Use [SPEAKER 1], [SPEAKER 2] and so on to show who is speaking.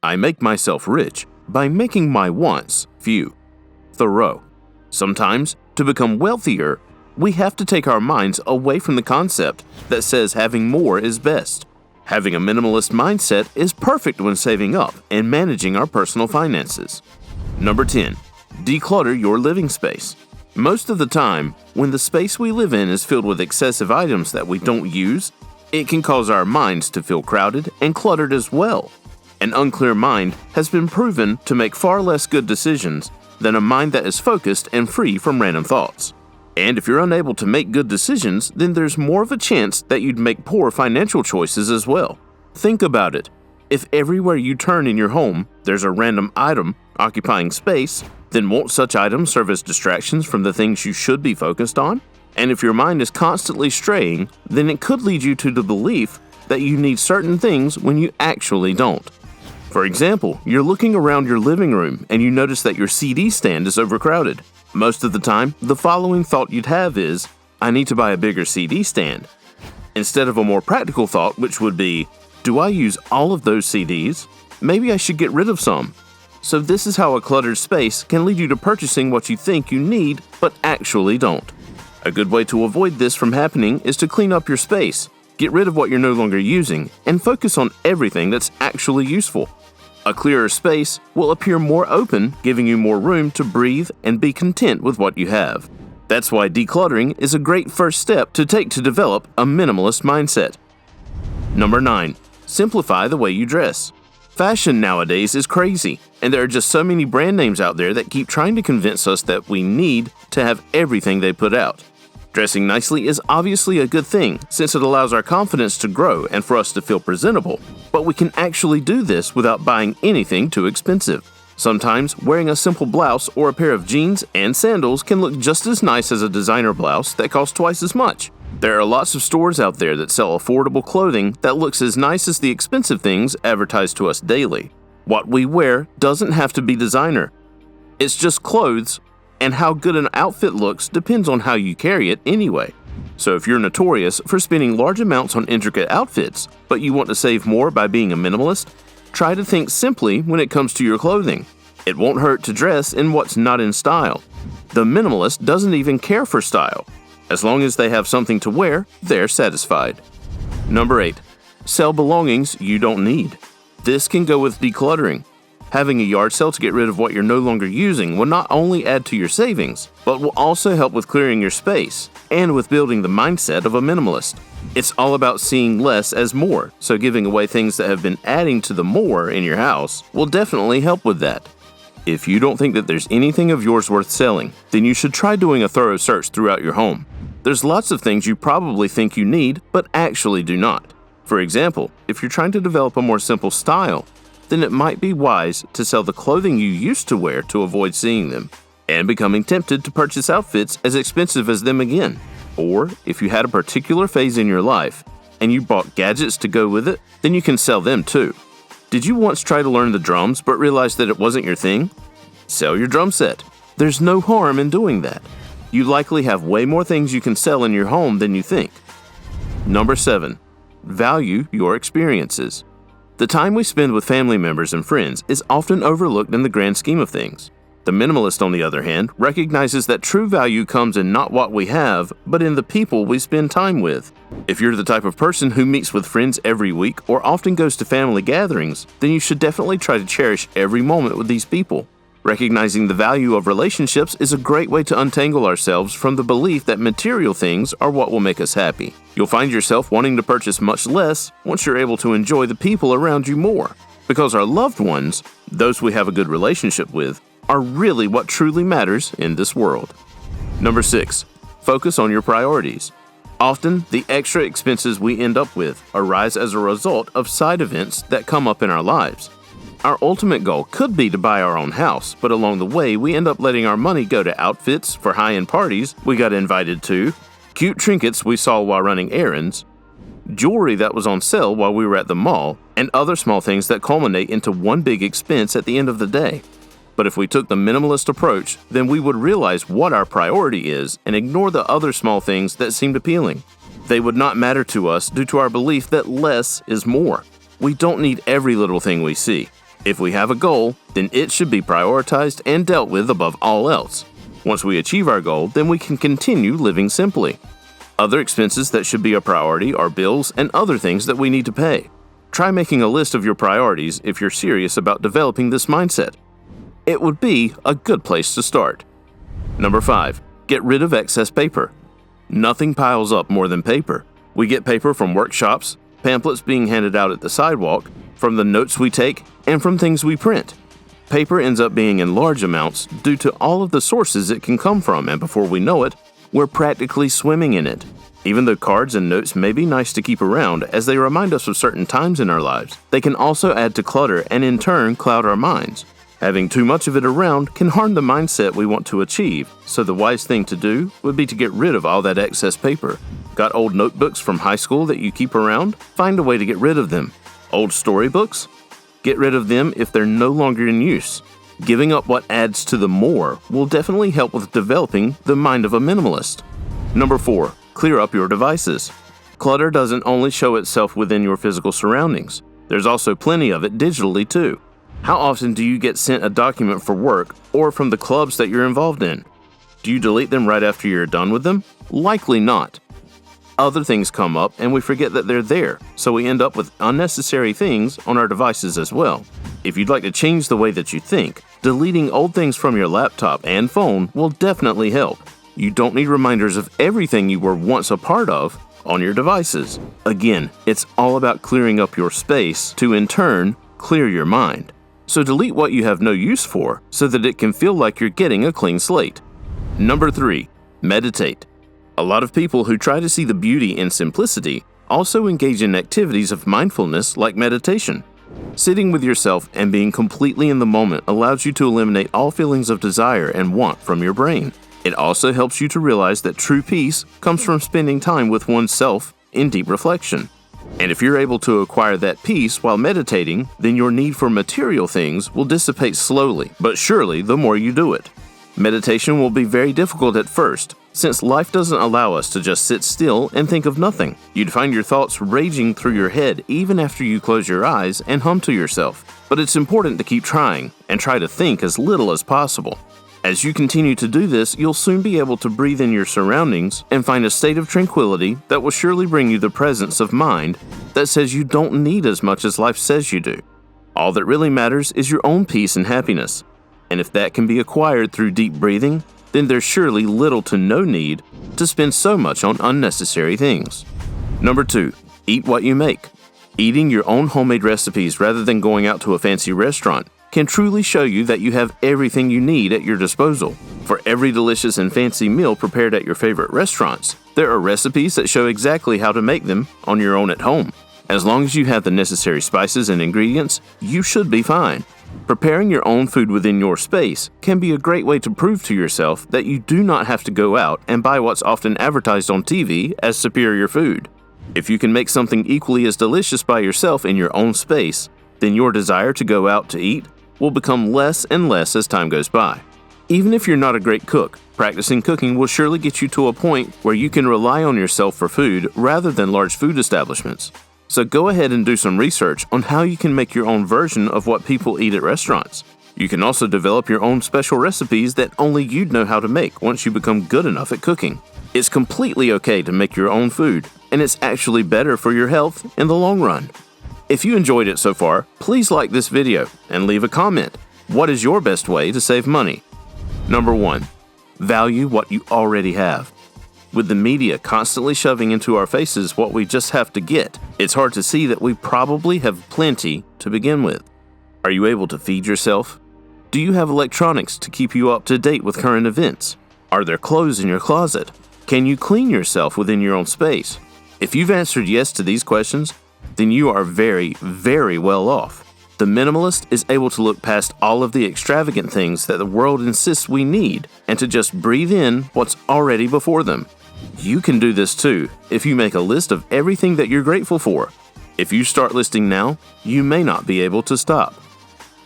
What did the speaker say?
[SPEAKER 1] I make myself rich by making my wants few. Thoreau. Sometimes, to become wealthier, we have to take our minds away from the concept that says having more is best. Having a minimalist mindset is perfect when saving up and managing our personal finances. Number 10. Declutter your living space. Most of the time, when the space we live in is filled with excessive items that we don't use, it can cause our minds to feel crowded and cluttered as well. An unclear mind has been proven to make far less good decisions than a mind that is focused and free from random thoughts. And if you're unable to make good decisions, then there's more of a chance that you'd make poor financial choices as well. Think about it. If everywhere you turn in your home, there's a random item occupying space, then won't such items serve as distractions from the things you should be focused on? And if your mind is constantly straying, then it could lead you to the belief that you need certain things when you actually don't. For example, you're looking around your living room and you notice that your CD stand is overcrowded. Most of the time, the following thought you'd have is, I need to buy a bigger CD stand. Instead of a more practical thought, which would be, do I use all of those CDs? Maybe I should get rid of some. So this is how a cluttered space can lead you to purchasing what you think you need, but actually don't. A good way to avoid this from happening is to clean up your space, get rid of what you're no longer using, and focus on everything that's actually useful. A clearer space will appear more open, giving you more room to breathe and be content with what you have. That's why decluttering is a great first step to take to develop a minimalist mindset. Number 9. Simplify the way you dress. Fashion nowadays is crazy, and there are just so many brand names out there that keep trying to convince us that we need to have everything they put out. Dressing nicely is obviously a good thing since it allows our confidence to grow and for us to feel presentable, but we can actually do this without buying anything too expensive. Sometimes, wearing a simple blouse or a pair of jeans and sandals can look just as nice as a designer blouse that costs twice as much. There are lots of stores out there that sell affordable clothing that looks as nice as the expensive things advertised to us daily. What we wear doesn't have to be designer. It's just clothes, and how good an outfit looks depends on how you carry it anyway. So if you're notorious for spending large amounts on intricate outfits, but you want to save more by being a minimalist, try to think simply when it comes to your clothing. It won't hurt to dress in what's not in style. The minimalist doesn't even care for style. As long as they have something to wear, they're satisfied. Number 8. Sell belongings you don't need. This can go with decluttering. Having a yard sale to get rid of what you're no longer using will not only add to your savings, but will also help with clearing your space and with building the mindset of a minimalist. It's all about seeing less as more, so giving away things that have been adding to the more in your house will definitely help with that. If you don't think that there's anything of yours worth selling, then you should try doing a thorough search throughout your home. There's lots of things you probably think you need, but actually do not. For example, if you're trying to develop a more simple style, then it might be wise to sell the clothing you used to wear to avoid seeing them, and becoming tempted to purchase outfits as expensive as them again. Or, if you had a particular phase in your life, and you bought gadgets to go with it, then you can sell them too. Did you once try to learn the drums but realize that it wasn't your thing? Sell your drum set. There's no harm in doing that. You likely have way more things you can sell in your home than you think. Number 7. Value your experiences. The time we spend with family members and friends is often overlooked in the grand scheme of things. The minimalist, on the other hand, recognizes that true value comes in not what we have, but in the people we spend time with. If you're the type of person who meets with friends every week or often goes to family gatherings, then you should definitely try to cherish every moment with these people. Recognizing the value of relationships is a great way to untangle ourselves from the belief that material things are what will make us happy. You'll find yourself wanting to purchase much less once you're able to enjoy the people around you more. Because our loved ones, those we have a good relationship with, are really what truly matters in this world. Number 6. Focus on your priorities. Often, the extra expenses we end up with arise as a result of side events that come up in our lives. Our ultimate goal could be to buy our own house, but along the way, we end up letting our money go to outfits for high-end parties we got invited to, cute trinkets we saw while running errands, jewelry that was on sale while we were at the mall, and other small things that culminate into one big expense at the end of the day. But if we took the minimalist approach, then we would realize what our priority is and ignore the other small things that seemed appealing. They would not matter to us due to our belief that less is more. We don't need every little thing we see. If we have a goal, then it should be prioritized and dealt with above all else. Once we achieve our goal, then we can continue living simply. Other expenses that should be a priority are bills and other things that we need to pay. Try making a list of your priorities if you're serious about developing this mindset. It would be a good place to start. Number 5. Get rid of excess paper. Nothing piles up more than paper. We get paper from workshops, pamphlets being handed out at the sidewalk, from the notes we take, and from things we print. Paper ends up being in large amounts due to all of the sources it can come from, and before we know it, we're practically swimming in it. Even though cards and notes may be nice to keep around as they remind us of certain times in our lives, they can also add to clutter and in turn cloud our minds. Having too much of it around can harm the mindset we want to achieve, so the wise thing to do would be to get rid of all that excess paper. Got old notebooks from high school that you keep around? Find a way to get rid of them. Old storybooks? Get rid of them if they're no longer in use. Giving up what adds to the more will definitely help with developing the mind of a minimalist. Number 4. Clear up your devices. Clutter doesn't only show itself within your physical surroundings. There's also plenty of it digitally too. How often do you get sent a document for work or from the clubs that you're involved in? Do you delete them right after you're done with them? Likely not. Other things come up and we forget that they're there, so we end up with unnecessary things on our devices as well. If you'd like to change the way that you think, deleting old things from your laptop and phone will definitely help. You don't need reminders of everything you were once a part of on your devices. Again, it's all about clearing up your space to, in turn, clear your mind. So delete what you have no use for so that it can feel like you're getting a clean slate. Number 3. Meditate. A lot of people who try to see the beauty in simplicity also engage in activities of mindfulness like meditation. Sitting with yourself and being completely in the moment allows you to eliminate all feelings of desire and want from your brain. It also helps you to realize that true peace comes from spending time with oneself in deep reflection. And if you're able to acquire that peace while meditating, then your need for material things will dissipate slowly, but surely the more you do it. Meditation will be very difficult at first, since life doesn't allow us to just sit still and think of nothing. You'd find your thoughts raging through your head even after you close your eyes and hum to yourself. But it's important to keep trying and try to think as little as possible. As you continue to do this, you'll soon be able to breathe in your surroundings and find a state of tranquility that will surely bring you the presence of mind that says you don't need as much as life says you do. All that really matters is your own peace and happiness. And if that can be acquired through deep breathing, then there's surely little to no need to spend so much on unnecessary things. Number 2. Eat what you make. Eating your own homemade recipes rather than going out to a fancy restaurant can truly show you that you have everything you need at your disposal. For every delicious and fancy meal prepared at your favorite restaurants, there are recipes that show exactly how to make them on your own at home. As long as you have the necessary spices and ingredients, you should be fine. Preparing your own food within your space can be a great way to prove to yourself that you do not have to go out and buy what's often advertised on TV as superior food. If you can make something equally as delicious by yourself in your own space, then your desire to go out to eat will become less and less as time goes by. Even if you're not a great cook, practicing cooking will surely get you to a point where you can rely on yourself for food rather than large food establishments. So go ahead and do some research on how you can make your own version of what people eat at restaurants. You can also develop your own special recipes that only you'd know how to make once you become good enough at cooking. It's completely okay to make your own food, and it's actually better for your health in the long run. If you enjoyed it so far, please like this video and leave a comment. What is your best way to save money? Number 1. Value what you already have. With the media constantly shoving into our faces what we just have to get, it's hard to see that we probably have plenty to begin with. Are you able to feed yourself? Do you have electronics to keep you up to date with current events? Are there clothes in your closet? Can you clean yourself within your own space? If you've answered yes to these questions, then you are very, very well off. The minimalist is able to look past all of the extravagant things that the world insists we need and to just breathe in what's already before them. You can do this too if you make a list of everything that you're grateful for. If you start listing now, you may not be able to stop.